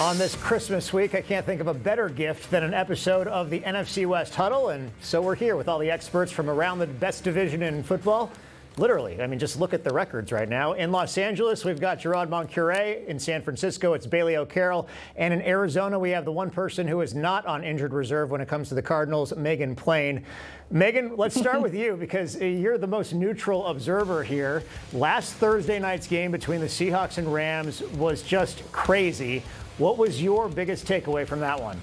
On this Christmas week, I can't think of a better gift than an episode of the NFC West Huddle, and so we're here with all the experts from around the best division in football. Literally, I mean, just look at the records right now. In Los Angeles, we've got Gerard Moncure. In San Francisco, it's Bailey O'Carroll. And in Arizona, we have the one person who is not on injured reserve when it comes to the Cardinals, Megan Plain. Megan, let's start with you because you're the most neutral observer here. Last Thursday night's game between the Seahawks and Rams was just crazy. What was your biggest takeaway from that one?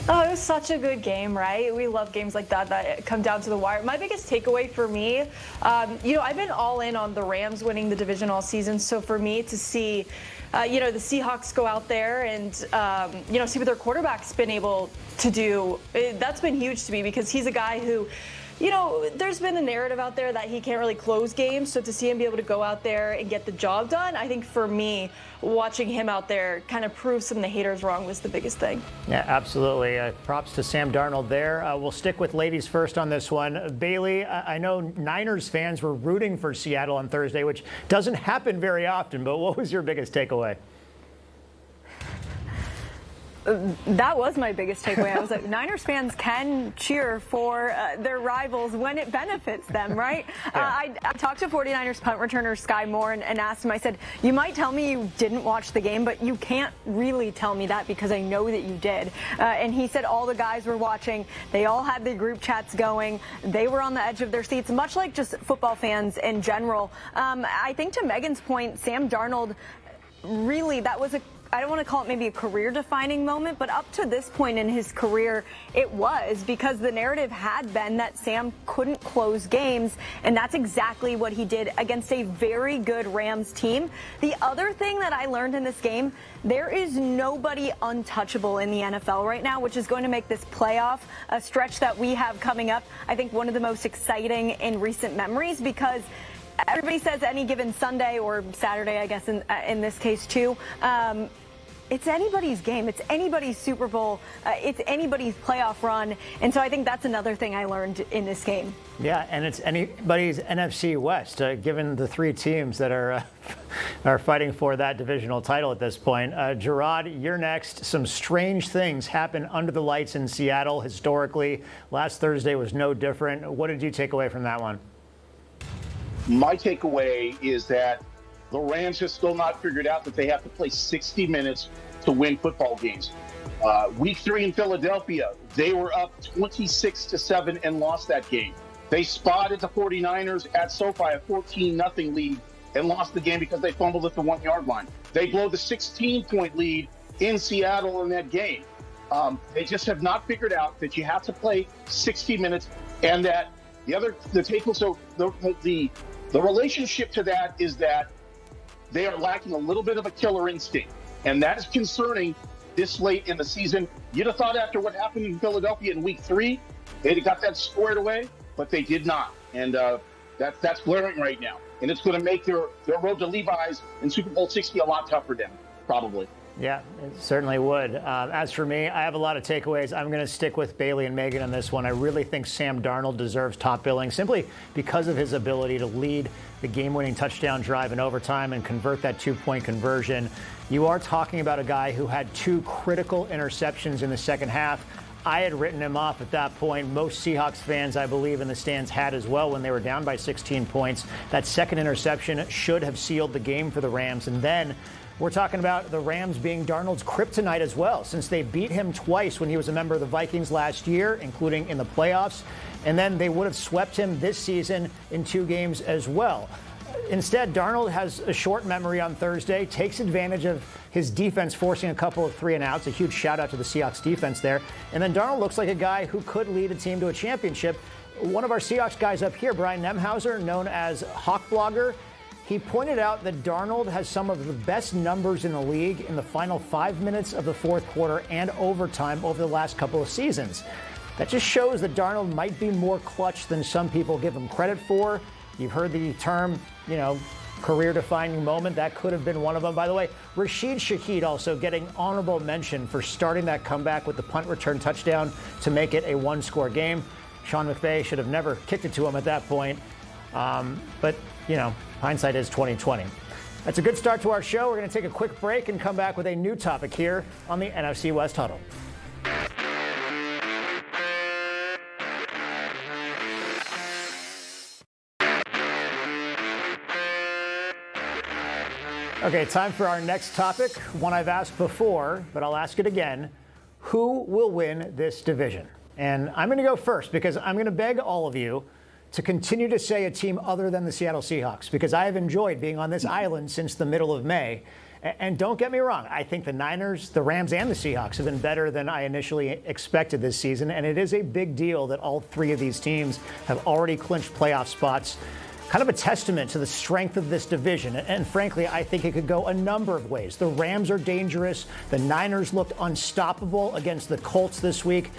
Oh, it was such a good game, right? We love games like that come down to the wire. My biggest takeaway for me, I've been all in on the Rams winning the division all season. So for me to see, the Seahawks go out there and, see what their quarterback's been able to do, that's been huge to me because he's a guy who, there's been a narrative out there that he can't really close games. So to see him be able to go out there and get the job done, I think for me, watching him out there kind of prove some of the haters wrong was the biggest thing. Yeah, absolutely. Props to Sam Darnold there. We'll stick with ladies first on this one. Bailey, I know Niners fans were rooting for Seattle on Thursday, which doesn't happen very often, but what was your biggest takeaway? That was my biggest takeaway. I was like, Niners fans can cheer for their rivals when it benefits them, right? Yeah. I talked to 49ers punt returner Sky Moore and asked him, I said, you might tell me you didn't watch the game, but you can't really tell me that because I know that you did. And he said all the guys were watching. They all had the group chats going. They were on the edge of their seats, much like just football fans in general. I think to Megan's point, Sam Darnold, really, that was I don't want to call it maybe a career-defining moment, but up to this point in his career, it was because the narrative had been that Sam couldn't close games, and that's exactly what he did against a very good Rams team. The other thing that I learned in this game, there is nobody untouchable in the NFL right now, which is going to make this playoff a stretch that we have coming up, I think, one of the most exciting in recent memories because everybody says any given Sunday or Saturday, I guess, in this case, too. It's anybody's game. It's anybody's Super Bowl. It's anybody's playoff run. And so I think that's another thing I learned in this game. Yeah, and it's anybody's NFC West, given the three teams that are fighting for that divisional title at this point. Gerard, you're next. Some strange things happen under the lights in Seattle historically. Last Thursday was no different. What did you take away from that one? My takeaway is that the Rams have still not figured out that they have to play 60 minutes to win football games. Week 3 in Philadelphia, they were up 26-7 and lost that game. They spotted the 49ers at SoFi a 14-0 lead and lost the game because they fumbled at the 1-yard line. They blow the 16-point lead in Seattle in that game. They just have not figured out that you have to play 60 minutes and that the relationship to that is that they are lacking a little bit of a killer instinct, and that is concerning this late in the season. You'd have thought after what happened in Philadelphia in Week 3, they'd have got that squared away, but they did not, and that's glaring right now. And it's going to make their road to Levi's in Super Bowl 60 a lot tougher then, probably. Yeah, it certainly would. As for me, I have a lot of takeaways. I'm going to stick with Bailey and Megan on this one. I really think Sam Darnold deserves top billing simply because of his ability to lead the game-winning touchdown drive in overtime and convert that two-point conversion. You are talking about a guy who had 2 critical interceptions in the second half. I had written him off at that point. Most Seahawks fans, I believe, in the stands had as well when they were down by 16 points. That second interception should have sealed the game for the Rams. And then we're talking about the Rams being Darnold's kryptonite as well, since they beat him twice when he was a member of the Vikings last year, including in the playoffs. And then they would have swept him this season in 2 games as well. Instead, Darnold has a short memory on Thursday, takes advantage of his defense forcing a couple of 3-and-outs. A huge shout-out to the Seahawks defense there. And then Darnold looks like a guy who could lead a team to a championship. One of our Seahawks guys up here, Brian Nemhauser, known as Hawk Blogger, he pointed out that Darnold has some of the best numbers in the league in the final 5 minutes of the fourth quarter and overtime over the last couple of seasons. That just shows that Darnold might be more clutch than some people give him credit for. You've heard the term, career-defining moment. That could have been one of them. By the way, Rashid Shaheed also getting honorable mention for starting that comeback with the punt return touchdown to make it a 1-score game. Sean McVay should have never kicked it to him at that point. But hindsight is 20/20. That's a good start to our show. We're going to take a quick break and come back with a new topic here on the NFC West Huddle. Okay, time for our next topic, one I've asked before, but I'll ask it again. Who will win this division? And I'm going to go first because I'm going to beg all of you to continue to say a team other than the Seattle Seahawks, because I have enjoyed being on this island since the middle of May. And don't get me wrong, I think the Niners, the Rams, and the Seahawks have been better than I initially expected this season, and it is a big deal that all three of these teams have already clinched playoff spots. Kind of a testament to the strength of this division. And frankly, I think it could go a number of ways. The Rams are dangerous. The Niners looked unstoppable against the Colts this week.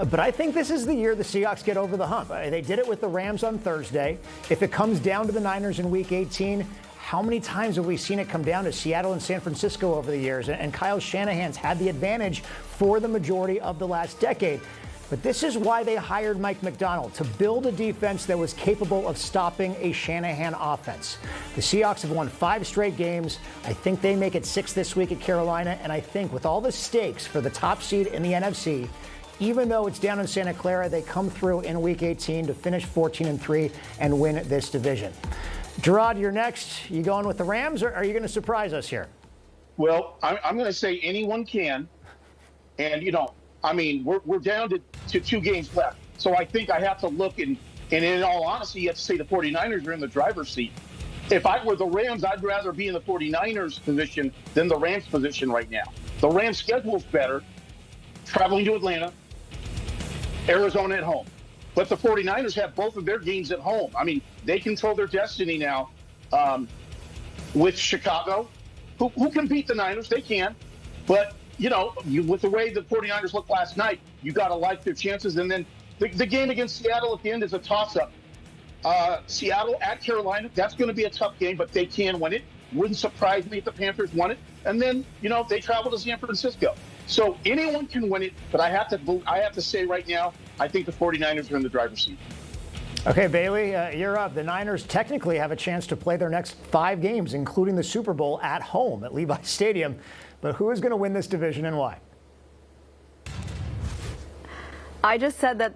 But I think this is the year the Seahawks get over the hump. They did it with the Rams on Thursday. If it comes down to the Niners in Week 18, how many times have we seen it come down to Seattle and San Francisco over the years? And Kyle Shanahan's had the advantage for the majority of the last decade. But this is why they hired Mike Macdonald, to build a defense that was capable of stopping a Shanahan offense. The Seahawks have won 5 straight games. I think they make it 6 this week at Carolina. And I think with all the stakes for the top seed in the NFC, even though it's down in Santa Clara, they come through in Week 18 to finish 14-3 and win this division. Gerard, you're next. You going with the Rams, or are you going to surprise us here? Well, I'm going to say anyone can. And, we're down to 2 games left. So I think I have to look, and in all honesty, you have to say the 49ers are in the driver's seat. If I were the Rams, I'd rather be in the 49ers position than the Rams position right now. The Rams' schedule's better, traveling to Atlanta, Arizona at home. But the 49ers have both of their games at home. I mean, they control their destiny now with Chicago, who can beat the Niners. They can. But with the way the 49ers looked last night, you got to like their chances. And then the game against Seattle at the end is a toss-up. Seattle at Carolina, that's going to be a tough game, but they can win it. Wouldn't surprise me if the Panthers won it. And then, they travel to San Francisco. So anyone can win it, but I have to say right now, I think the 49ers are in the driver's seat. Okay, Bailey, you're up. The Niners technically have a chance to play their next 5 games, including the Super Bowl at home at Levi Stadium. But who is going to win this division and why? I just said that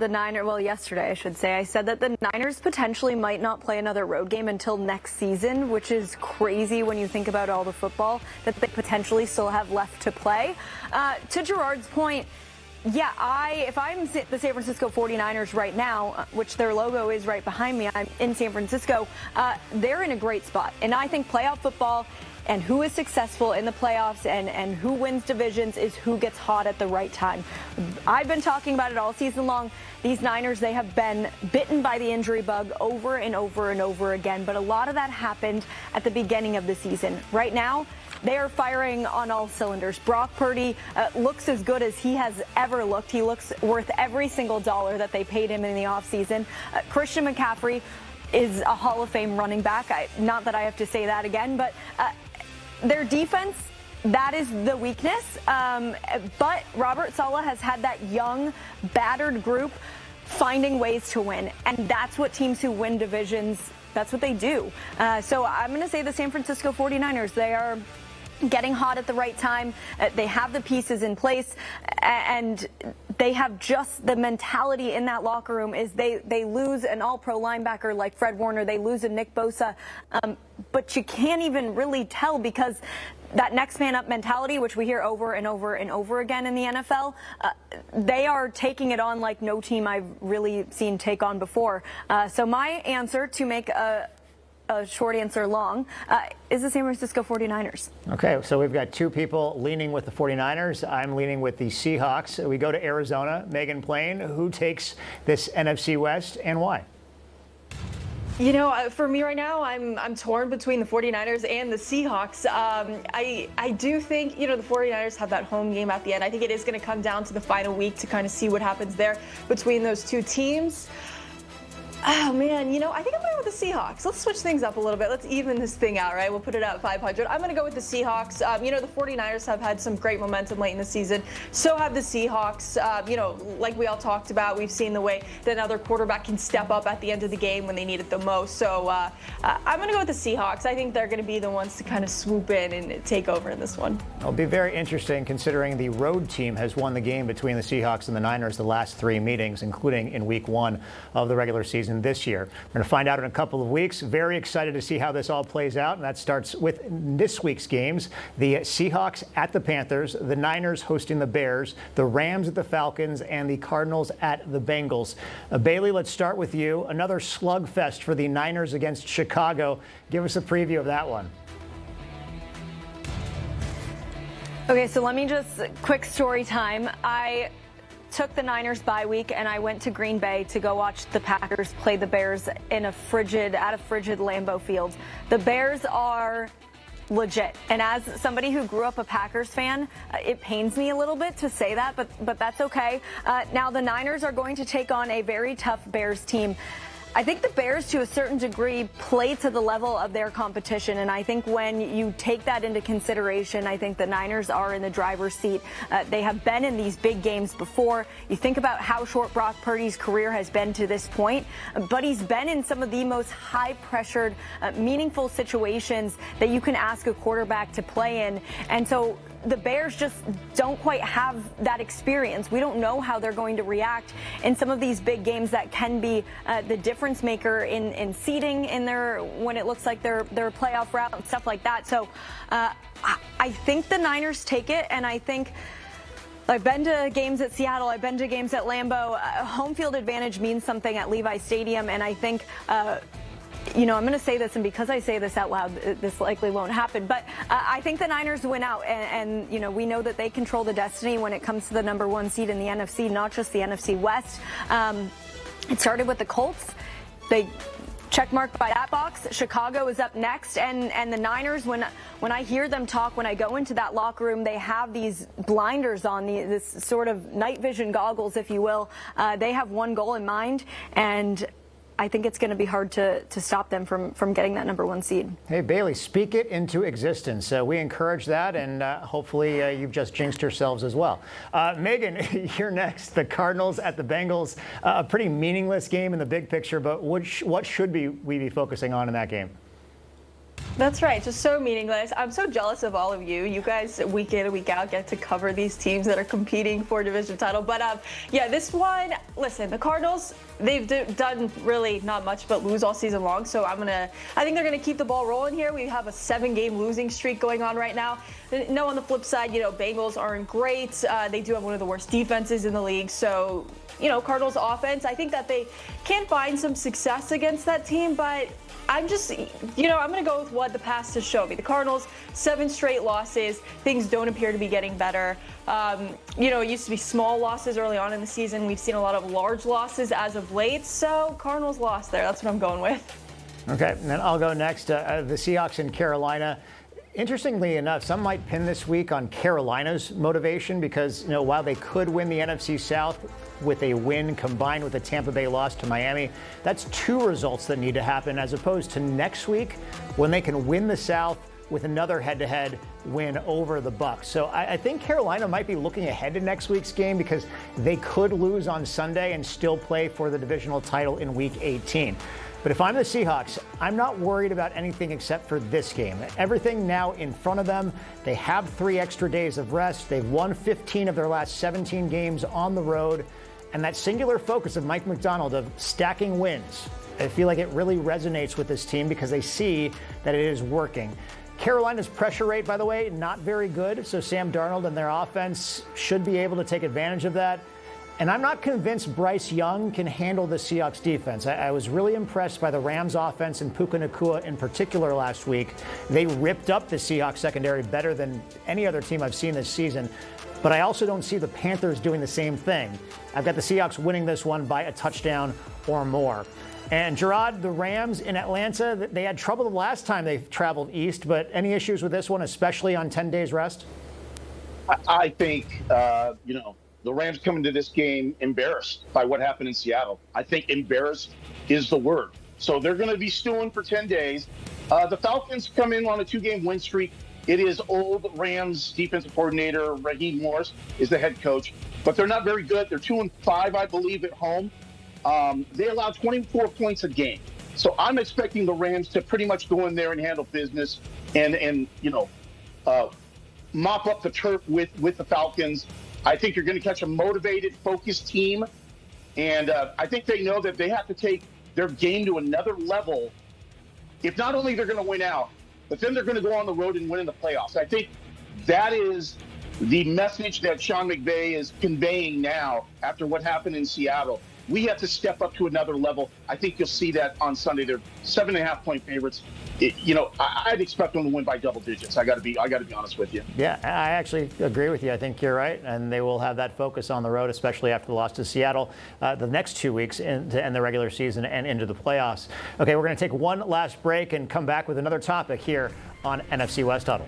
yesterday I should say, I said that the Niners potentially might not play another road game until next season, which is crazy when you think about all the football that they potentially still have left to play. To Gerard's point, yeah, if I'm the San Francisco 49ers right now, which their logo is right behind me, I'm in San Francisco, they're in a great spot. And I think playoff football and who is successful in the playoffs and who wins divisions is who gets hot at the right time. I've been talking about it all season long. These Niners, they have been bitten by the injury bug over and over and over again, but a lot of that happened at the beginning of the season. Right now, they are firing on all cylinders. Brock Purdy looks as good as he has ever looked. He looks worth every single dollar that they paid him in the offseason. Christian McCaffrey is a Hall of Fame running back. Not that I have to say that again, but their defense, that is the weakness. But Robert Saleh has had that young, battered group finding ways to win. And that's what teams who win divisions, that's what they do. So I'm going to say the San Francisco 49ers, they are getting hot at the right time. They have the pieces in place, and they have just the mentality in that locker room is they lose an all-pro linebacker like Fred Warner, they lose a Nick Bosa, but you can't even really tell because that next man up mentality, which we hear over and over and over again in the NFL, they are taking it on like no team I've really seen take on before. So my answer, to make a short answer long, is the San Francisco 49ers. Okay, so we've got 2 people leaning with the 49ers. I'm leaning with the Seahawks. We go to Arizona. Megan Plain, who takes this NFC West and why? For me right now, I'm torn between the 49ers and the Seahawks. I do think, the 49ers have that home game at the end. I think it is going to come down to the final week to kind of see what happens there between those 2 teams. Oh, man, I think I'm going to go with the Seahawks. Let's switch things up a little bit. Let's even this thing out, right? We'll put it at 500. I'm going to go with the Seahawks. The 49ers have had some great momentum late in the season. So have the Seahawks. Like we all talked about, we've seen the way that another quarterback can step up at the end of the game when they need it the most. So I'm going to go with the Seahawks. I think they're going to be the ones to kind of swoop in and take over in this one. It'll be very interesting considering the road team has won the game between the Seahawks and the Niners the last 3 meetings, including in week 1 of the regular season this year. We're going to find out in a couple of weeks. Very excited to see how this all plays out, and that starts with this week's games. The Seahawks at the Panthers, the Niners hosting the Bears, the Rams at the Falcons, and the Cardinals at the Bengals. Bailey, let's start with you. Another slugfest for the Niners against Chicago. Give us a preview of that one. Okay, so let me just, quick story time. I took the Niners bye week and I went to Green Bay to go watch the Packers play the Bears at a frigid Lambeau Field. The Bears are legit. And as somebody who grew up a Packers fan, it pains me a little bit to say that, but that's okay. Now the Niners are going to take on a very tough Bears team. I think the Bears, to a certain degree, play to the level of their competition, and I think when you take that into consideration, I think the Niners are in the driver's seat. They have been in these big games before. You think about how short Brock Purdy's career has been to this point, but he's been in some of the most high-pressured, meaningful situations that you can ask a quarterback to play in, and so the Bears just don't quite have that experience. We don't know how they're going to react in some of these big games that can be the difference maker in seeding in when it looks like their playoff route and stuff like that. So I think the Niners take it, and I think I've been to games at Seattle. I've been to games at Lambeau. Home field advantage means something at Levi Stadium, and I think I'm going to say this, and because I say this out loud, this likely won't happen, but I think the Niners win out, and we know that they control the destiny when it comes to the number 1 seed in the NFC, not just the NFC West. It started with the Colts. They checkmarked by that box. Chicago is up next, and the Niners, when I hear them talk, when I go into that locker room, they have these blinders on, this sort of night vision goggles, if you will. They have one goal in mind, and I think it's going to be hard to stop them from getting that number 1 seed. Hey, Bailey, speak it into existence. We encourage that, and hopefully you've just jinxed yourselves as well. Megan, you're next. The Cardinals at the Bengals. A pretty meaningless game in the big picture, but what should we be focusing on in that game? That's right. Just so meaningless. I'm so jealous of all of you. You guys, week in and week out, get to cover these teams that are competing for a division title. But this one, listen, the Cardinals, they've done really not much but lose all season long. So I think they're going to keep the ball rolling here. We have a 7-game losing streak going on right now. No, on the flip side, Bengals aren't great. They do have one of the worst defenses in the league. So, Cardinals offense, I think that they can find some success against that team, but I'm just, I'm going to go with what the past has shown me. The Cardinals, 7 straight losses. Things don't appear to be getting better. It used to be small losses early on in the season. We've seen a lot of large losses as of late. So Cardinals lost there. That's what I'm going with. Okay, and then I'll go next. The Seahawks in Carolina. Interestingly enough, some might pin this week on Carolina's motivation because, while they could win the NFC South with a win combined with a Tampa Bay loss to Miami, that's 2 results that need to happen as opposed to next week when they can win the South with another head-to-head win over the Bucs. So I think Carolina might be looking ahead to next week's game because they could lose on Sunday and still play for the divisional title in Week 18. But if I'm the Seahawks, I'm not worried about anything except for this game. Everything now in front of them. They have 3 extra days of rest. They've won 15 of their last 17 games on the road. And that singular focus of Mike Macdonald of stacking wins, I feel like it really resonates with this team because they see that it is working. Carolina's pressure rate, by the way, not very good. So Sam Darnold and their offense should be able to take advantage of that. And I'm not convinced Bryce Young can handle the Seahawks defense. I was really impressed by the Rams offense and Puka Nacua in particular last week. They ripped up the Seahawks secondary better than any other team I've seen this season. But I also don't see the Panthers doing the same thing. I've got the Seahawks winning this one by a touchdown or more. And Gerard, the Rams in Atlanta, they had trouble the last time they traveled east, but any issues with this one, especially on 10 days rest? I think, the Rams come into this game embarrassed by what happened in Seattle. I think embarrassed is the word. So they're going to be stewing for 10 days. The Falcons come in on a 2-game win streak. It is old Rams defensive coordinator Raheem Morris is the head coach, but they're not very good. They're 2-5, I believe, at home. They allow 24 points a game. So I'm expecting the Rams to pretty much go in there and handle business and mop up the turf with the Falcons. I think you're going to catch a motivated, focused team. And I think they know that they have to take their game to another level. If not only they're going to win out, but then they're going to go on the road and win in the playoffs. I think that is the message that Sean McVay is conveying now after what happened in Seattle. We have to step up to another level. I think you'll see that on Sunday. They're 7.5-point favorites. I'd expect them to win by double digits. I got to be honest with you. Yeah, I actually agree with you. I think you're right, and they will have that focus on the road, especially after the loss to Seattle the next 2 weeks to end the regular season and into the playoffs. Okay, we're going to take one last break and come back with another topic here on NFC West Huddle.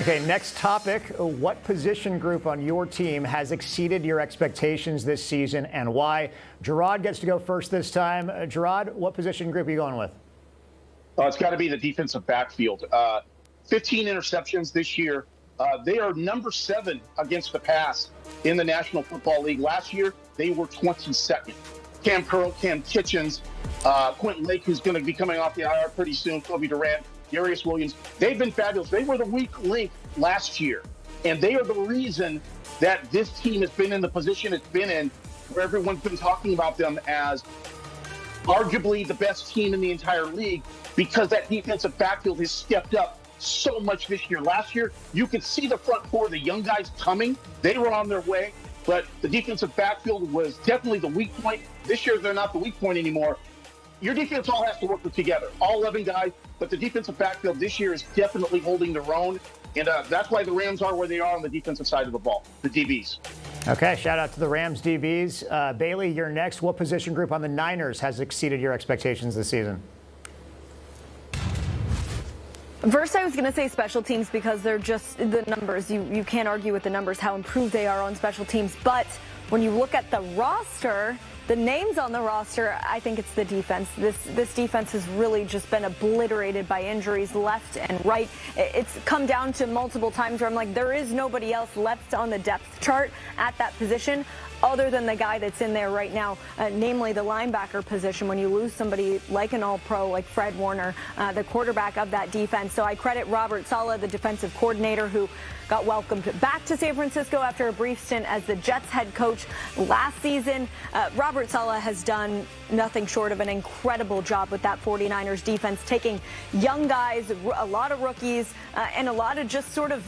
Okay, next topic. What position group on your team has exceeded your expectations this season and why? Gerard gets to go first this time. Gerard, what position group are you going with? It's got to be the defensive backfield. 15 interceptions this year. They are number 7 against the pass in the National Football League. Last year, they were 22nd. Cam Curl, Cam Kitchens, Quentin Lake, who's going to be coming off the IR pretty soon, Kobe Durant, Darius Williams. They've been fabulous. They were the weak link last year, and they are the reason that this team has been in the position it's been in, where everyone's been talking about them as arguably the best team in the entire league, because that defensive backfield has stepped up so much this year. Last year, you could see the front four, the young guys coming. They were on their way, but the defensive backfield was definitely the weak point. This year, they're not the weak point anymore. Your defense all has to work together, all 11 guys, but the defensive backfield this year is definitely holding their own, and that's why the Rams are where they are on the defensive side of the ball, the DBs. Okay, shout out to the Rams DBs. Bailey, you're next. What position group on the Niners has exceeded your expectations this season? First, I was going to say special teams because they're just the numbers. You can't argue with the numbers, how improved they are on special teams. But when you look at the roster, the names on the roster, I think it's the defense. This defense has really just been obliterated by injuries left and right. It's come down to multiple times where I'm like, there is nobody else left on the depth chart at that position other than the guy that's in there right now, namely the linebacker position. When you lose somebody like an all-pro, like Fred Warner, the quarterback of that defense. So I credit Robert Saleh, the defensive coordinator, who got welcomed back to San Francisco after a brief stint as the Jets head coach last season. Robert Saleh has done nothing short of an incredible job with that 49ers defense, taking young guys, a lot of rookies, and a lot of just sort of,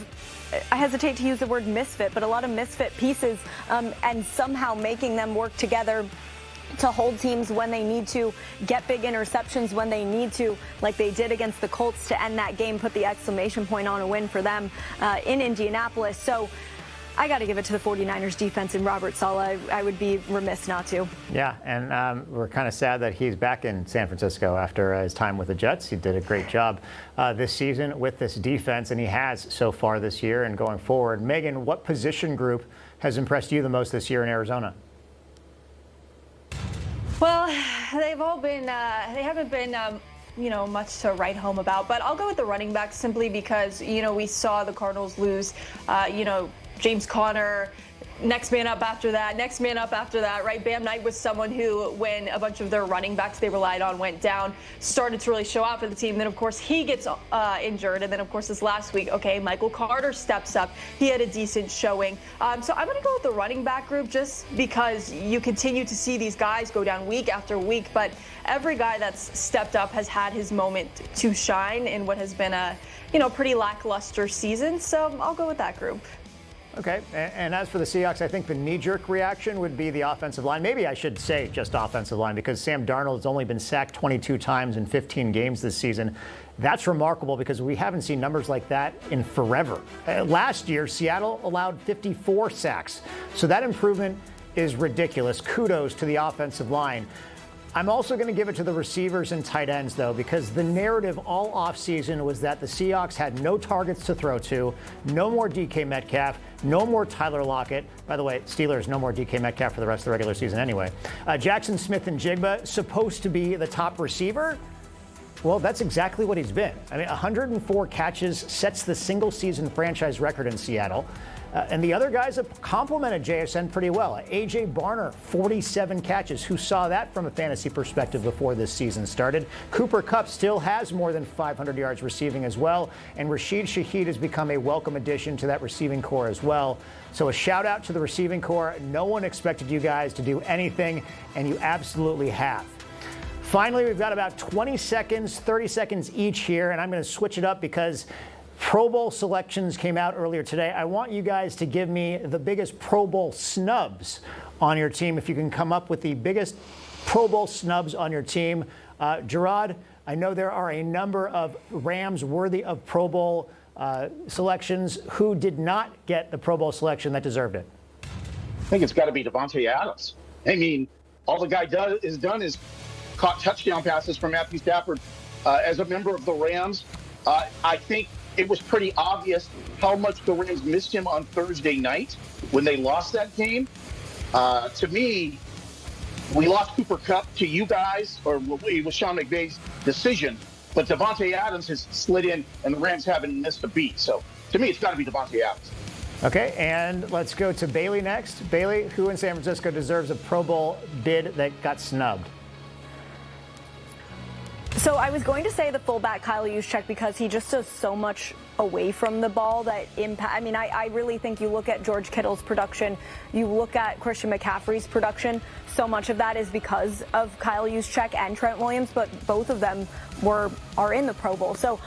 I hesitate to use the word misfit, but a lot of misfit pieces, and somehow making them work together to hold teams when they need to, get big interceptions when they need to, like they did against the Colts to end that game, put the exclamation point on a win for them in Indianapolis. So I got to give it to the 49ers defense and Robert Saleh. I would be remiss not to. Yeah, and we're kind of sad that he's back in San Francisco after his time with the Jets. He did a great job this season with this defense, and he has so far this year and going forward. Megan, what position group has impressed you the most this year in Arizona? Well, they've all been, they haven't been, much to write home about. But I'll go with the running back simply because, we saw the Cardinals lose, James Conner, next man up after that, right? Bam Knight was someone who, when a bunch of their running backs they relied on went down, started to really show out for the team. Then, of course, he gets injured. And then, of course, this last week, Michael Carter steps up. He had a decent showing. So I'm going to go with the running back group just because you continue to see these guys go down week after week. But every guy that's stepped up has had his moment to shine in what has been a, pretty lackluster season. So I'll go with that group. Okay, and as for the Seahawks, I think the knee-jerk reaction would be the offensive line. Maybe I should say just offensive line because Sam Darnold has only been sacked 22 times in 15 games this season. That's remarkable because we haven't seen numbers like that in forever. Last year, Seattle allowed 54 sacks. So that improvement is ridiculous. Kudos to the offensive line. I'm also going to give it to the receivers and tight ends, though, because the narrative all offseason was that the Seahawks had no targets to throw to, no more DK Metcalf, no more Tyler Lockett. By the way, Steelers, no more DK Metcalf for the rest of the regular season anyway. Jackson Smith and Jigba, supposed to be the top receiver. Well, that's exactly what he's been. I mean, 104 catches sets the single-season franchise record in Seattle. And the other guys have complimented JSN pretty well. A.J. Barner, 47 catches. Who saw that from a fantasy perspective before this season started? Cooper Kupp still has more than 500 yards receiving as well. And Rashid Shaheed has become a welcome addition to that receiving core as well. So a shout out to the receiving core. No one expected you guys to do anything, and you absolutely have. Finally, we've got about 20 seconds, 30 seconds each here, and I'm going to switch it up because Pro Bowl selections came out earlier today. I want you guys to give me the biggest Pro Bowl snubs on your team. If you can come up with the biggest Pro Bowl snubs on your team. Gerard, I know there are a number of Rams worthy of Pro Bowl selections. Who did not get the Pro Bowl selection that deserved it? I think it's got to be Davante Adams. I mean, all the guy is caught touchdown passes from Matthew Stafford. As a member of the Rams, I think it was pretty obvious how much the Rams missed him on Thursday night when they lost that game. To me, we lost Cooper Kupp to you guys, or it was Sean McVay's decision, but Davante Adams has slid in, and the Rams haven't missed a beat. So to me, it's got to be Davante Adams. Okay, and let's go to Bailey next. Bailey, who in San Francisco deserves a Pro Bowl bid that got snubbed? So I was going to say the fullback Kyle Juszczyk because he just does so much away from the ball that impact. I mean, I really think you look at George Kittle's production, you look at Christian McCaffrey's production. So much of that is because of Kyle Juszczyk and Trent Williams, but both of them are in the Pro Bowl. So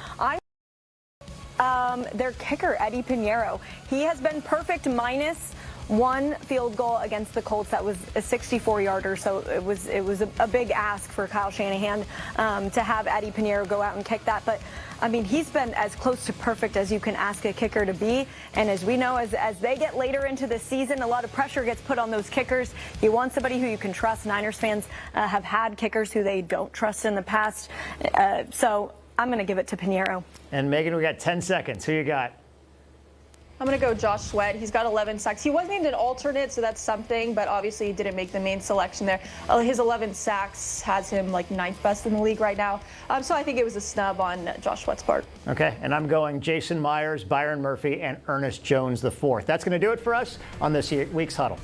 their kicker Eddie Pinheiro, he has been perfect minus one field goal against the Colts that was a 64-yarder, so it was a big ask for Kyle Shanahan to have Eddie Pinheiro go out and kick that. But I mean, he's been as close to perfect as you can ask a kicker to be. And as we know, as they get later into the season, a lot of pressure gets put on those kickers. You want somebody who you can trust. Niners fans have had kickers who they don't trust in the past, so I'm going to give it to Pinheiro. And Megan, we got 10 seconds. Who you got? I'm going to go Josh Sweat. He's got 11 sacks. He was named an alternate, so that's something, but obviously he didn't make the main selection there. His 11 sacks has him like 9th best in the league right now. So I think it was a snub on Josh Sweat's part. Okay, and I'm going Jason Myers, Byron Murphy, and Ernest Jones IV. That's going to do it for us on this week's Huddle.